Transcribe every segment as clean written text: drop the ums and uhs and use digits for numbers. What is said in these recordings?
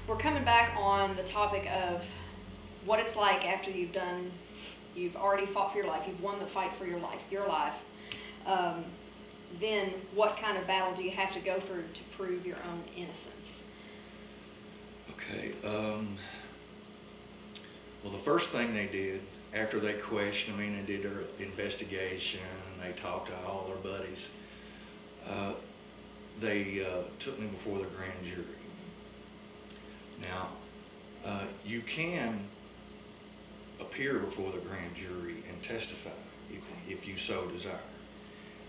We're coming back on the topic of what it's like after you've already fought for your life, you've won the fight for your life. Um, then what kind of battle do you have to go through to prove your own innocence? Okay. Well, the first thing they did after they questioned me and they did their investigation and they talked to all their buddies, they took me before the grand jury. Now, you can appear before the grand jury and testify if you so desire.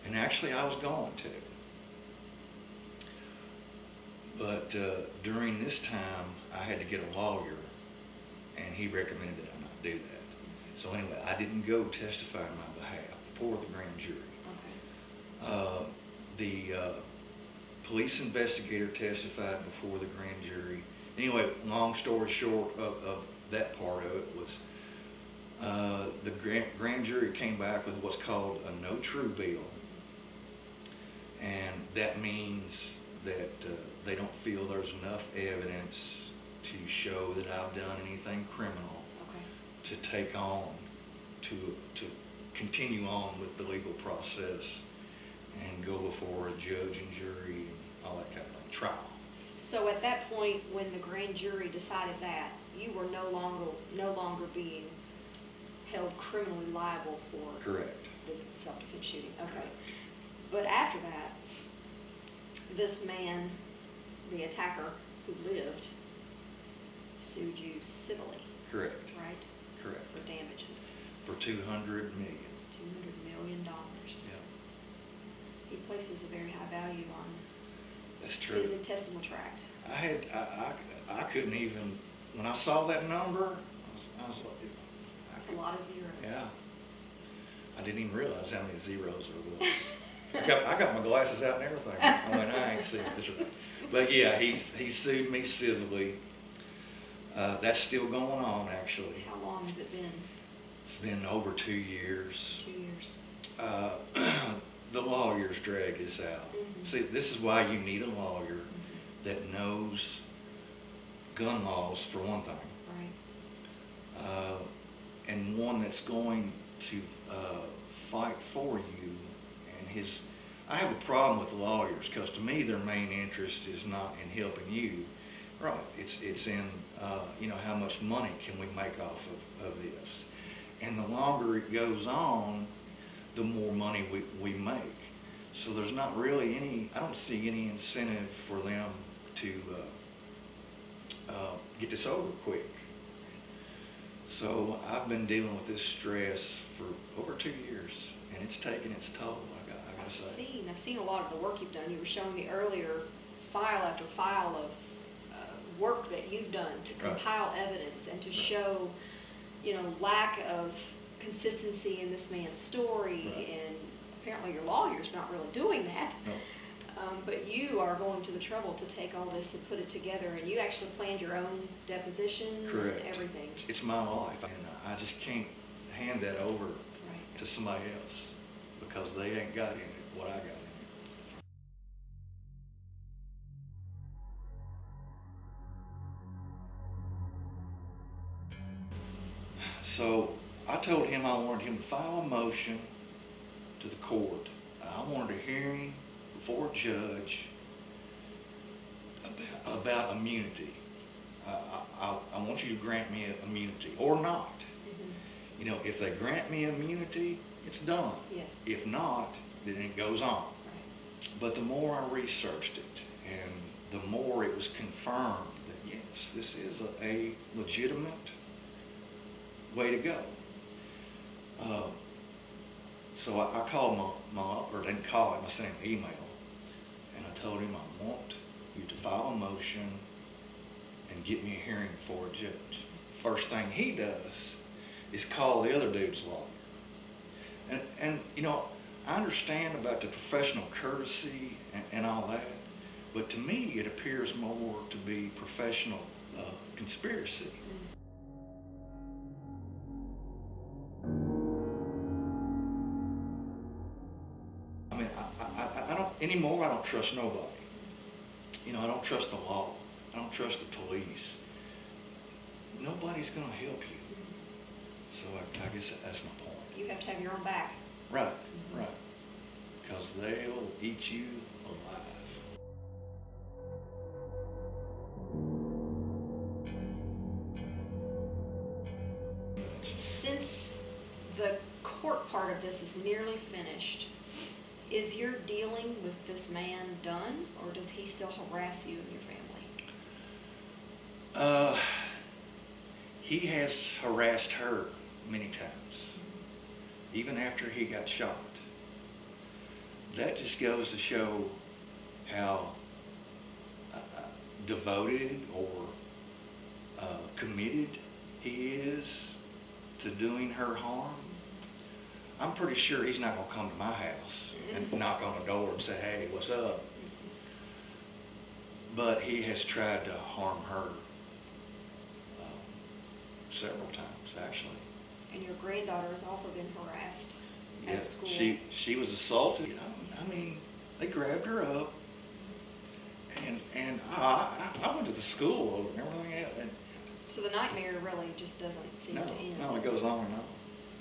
And actually, I was going to. But during this time, I had to get a lawyer, and he recommended that I not do that. So anyway, I didn't go testify on my behalf before the grand jury. The police investigator testified before the grand jury. Anyway, long story short of that part of it was the grand jury came back with what's called a no true bill. And that means that they don't feel there's enough evidence to show that I've done anything criminal to take on, to continue on with the legal process and go before a judge and jury and all that kind of thing, trial. So at that point, when the grand jury decided that, you were no longer being held criminally liable for Correct. the self-defense shooting. Okay. But after that, this man, the attacker who lived, sued you civilly. Correct. Right? Correct. For damages. For $200 million. $200 million. Yeah. He places a very high value on That's true. his intestinal tract. I couldn't even, when I saw that number, I was like, That's a lot of zeros. Yeah. I didn't even realize how many zeros there was. I got my glasses out and everything. I went, I ain't seeing this right. But yeah, he sued me civilly. That's still going on, actually. How long has it been? It's been over 2 years. 2 years. The lawyers drag this out. Mm-hmm. See, this is why you need a lawyer that knows gun laws, for one thing. Right. And one that's going to fight for you. And I have a problem with lawyers because to me their main interest is not in helping you. Right. It's in how much money can we make off of this. And the longer it goes on, the more money we make. So there's not really I don't see any incentive for them to get this over quick. So I've been dealing with this stress for over 2 years, and it's taken its toll, I gotta say. I've seen a lot of the work you've done. You were showing me earlier file after file of work that you've done to compile evidence and to show, lack of consistency in this man's story. And apparently your lawyer's not really doing that. No. But you are going to the trouble to take all this and put it together, and you actually planned your own deposition Correct. and everything. It's my life, and I just can't hand that over to somebody else because they ain't got in it what I got in it. So I told him I wanted him to file a motion to the court. I wanted a hearing before a judge about immunity. I want you to grant me immunity or not. Mm-hmm. If they grant me immunity, it's done. Yes. If not, then it goes on. Right. But the more I researched it, and the more it was confirmed that yes, this is a legitimate way to go. So I called or didn't call him, I sent him an email, and I told him I want you to file a motion and get me a hearing before a judge. First thing he does is call the other dude's lawyer. And I understand about the professional courtesy and all that, but to me it appears more to be professional conspiracy. I mean, I don't trust nobody. I don't trust the law. I don't trust the police, nobody's going to help you. So I guess that's my point. You have to have your own back. Right, right. Because they'll eat you alive. Since the court part of this is nearly finished, is your dealing with this man done, or does he still harass you and your family? He has harassed her many times, even after he got shot. That just goes to show how devoted or committed he is to doing her harm. I'm pretty sure he's not going to come to my house and knock on the door and say, hey, what's up? But he has tried to harm her several times, actually. And your granddaughter has also been harassed Yeah, at school. she was assaulted. I mean, they grabbed her up, and I went to the school and everything else. And So the nightmare really just doesn't seem to end. no, it goes on and on.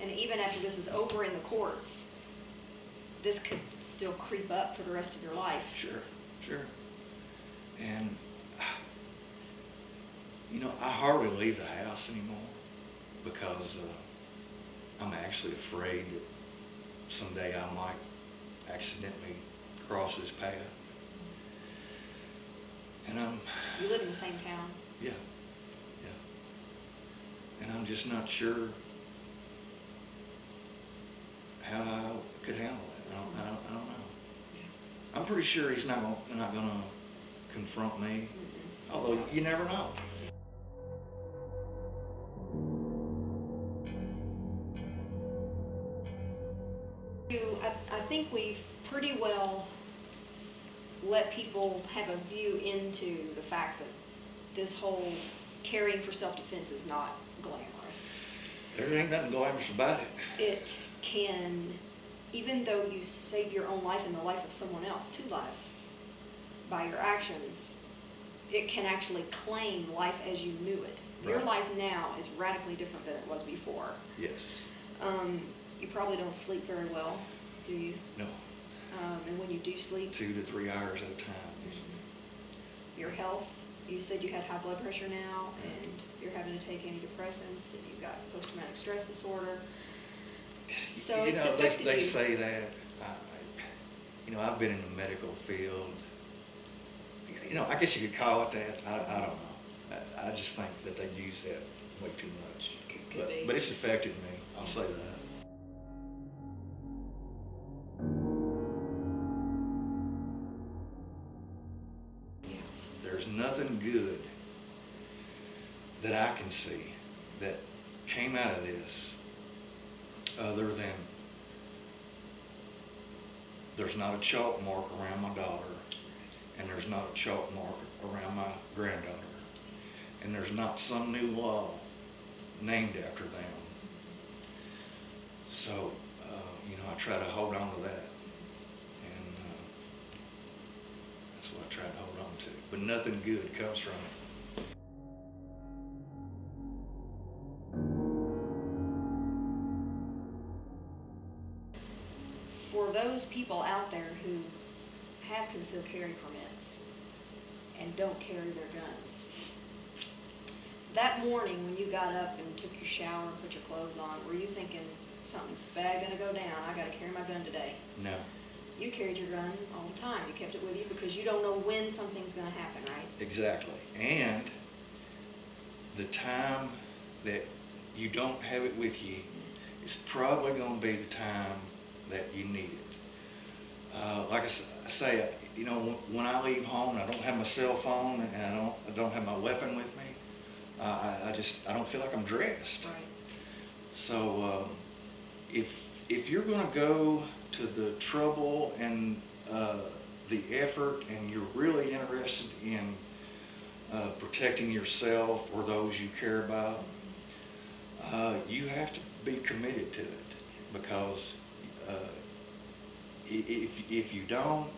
And even after this is over in the courts, this could still creep up for the rest of your life. Sure. And, I hardly leave the house anymore because I'm actually afraid that someday I might accidentally cross his path. And You live in the same town. Yeah. And I'm just not sure how I could handle it. I don't know. I'm pretty sure he's not gonna confront me, although you never know. I think we've pretty well let people have a view into the fact that this whole caring for self-defense is not glamorous. There ain't nothing glamorous about it. It can, even though you save your own life and the life of someone else, 2 lives, by your actions, it can actually claim life as you knew it. Your Right. life now is radically different than it was before. Yes. You probably don't sleep very well, do you? No. And when you do sleep, 2 to 3 hours at a time. your health, you said you had high blood pressure now, and you're having to take antidepressants, and you've got post-traumatic stress disorder. So it's affected they you. say that. I've been in the medical field. I guess you could call it that. I don't know. I just think that they use that way too much. Could be. But it's affected me. I'll say that. Yeah. There's nothing good that I can see that came out of this other than there's not a chalk mark around my daughter, and there's not a chalk mark around my granddaughter, and there's not some new law named after them. So, I try to hold on to that, and that's what I try to hold on to. But nothing good comes from it. For those people out there who have concealed carry permits and don't carry their guns, that morning when you got up and took your shower and put your clothes on, were you thinking, something's bad gonna go down, I gotta carry my gun today? No. You carried your gun all the time. You kept it with you because you don't know when something's gonna happen, right? Exactly. And the time that you don't have it with you is probably going to be the time that you need it. Like I say, when I leave home and I don't have my cell phone and I don't have my weapon with me, I don't feel like I'm dressed. Right. So if you're going to go to the trouble and the effort, and you're really interested in protecting yourself or those you care about, you have to be committed to it, because if you don't,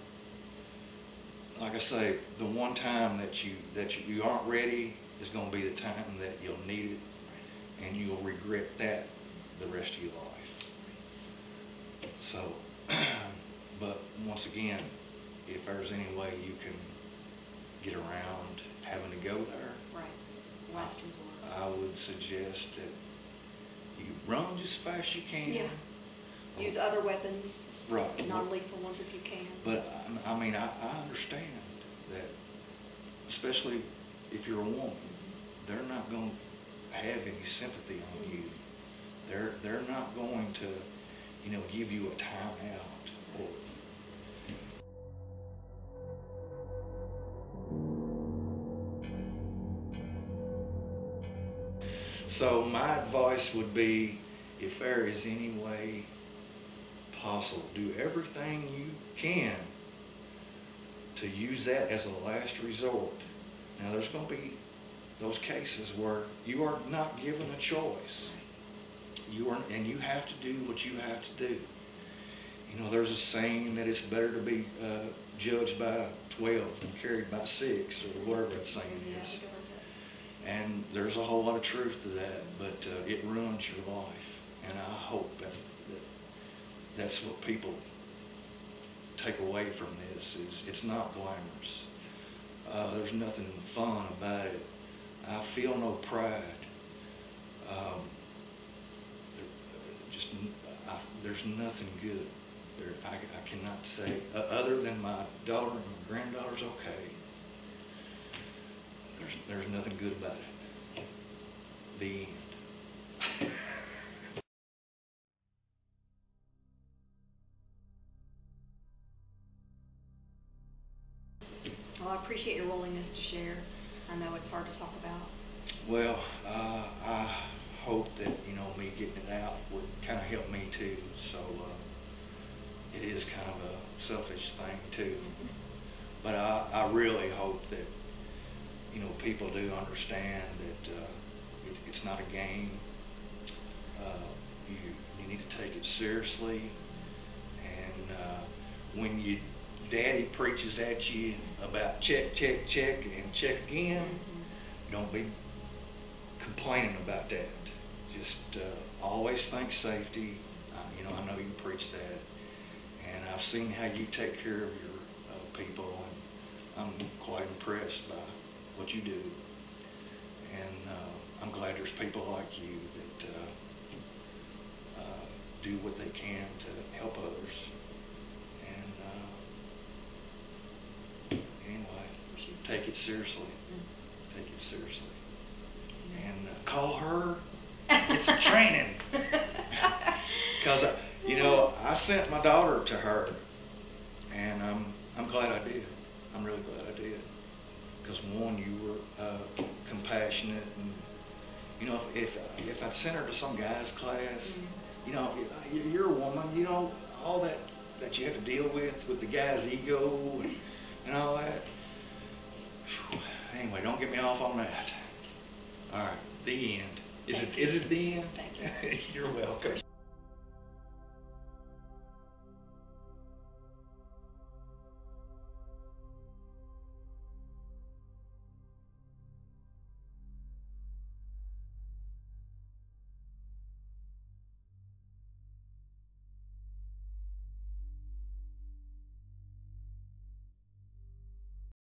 like I say, the one time that you aren't ready is going to be the time that you'll need it, and you'll regret that the rest of your life. So, but once again, if there's any way you can get around having to go there, Right. Last resort. I would suggest that you run just as fast as you can. Yeah. Use other weapons. Right. Non-lethal ones if you can. But I mean, I understand that, especially if you're a woman, they're not going to have any sympathy on you. They're not going to, give you a timeout or. So my advice would be, if there is any way possible, do everything you can to use that as a last resort. Now there's going to be those cases where you are not given a choice. And you have to do what you have to do. There's a saying that it's better to be judged by 12 than carried by 6, or whatever that saying is. And there's a whole lot of truth to that, but it ruins your life. And I hope that's what people take away from this, is it's not glamorous. There's nothing fun about it. I feel no pride. There's nothing good. I cannot say, other than my daughter and my granddaughter's okay, there's nothing good about it. The end. Well, I appreciate your willingness to share. I know it's hard to talk about. Well, I hope that, me getting it out would kind of help me too. So it is kind of a selfish thing too. But I really hope that, people do understand that it's not a game. You need to take it seriously. And when daddy preaches at you about check, check, check, and check again, don't be complaining about that. Just always think safety. I know you preach that, and I've seen how you take care of your people, and I'm quite impressed by what you do. And I'm glad there's people like you that do what they can to help others. And anyway, take it seriously. Take it seriously. And call her. It's a training. Because I sent my daughter to her, and I'm glad I did. I'm really glad I did. Because one, you were compassionate, and if I'd sent her to some guy's class, you're a woman, all that you have to deal with the guy's ego and all that. Anyway, don't get me off on that. All right, the end. Is it the end? Thank you. You're welcome.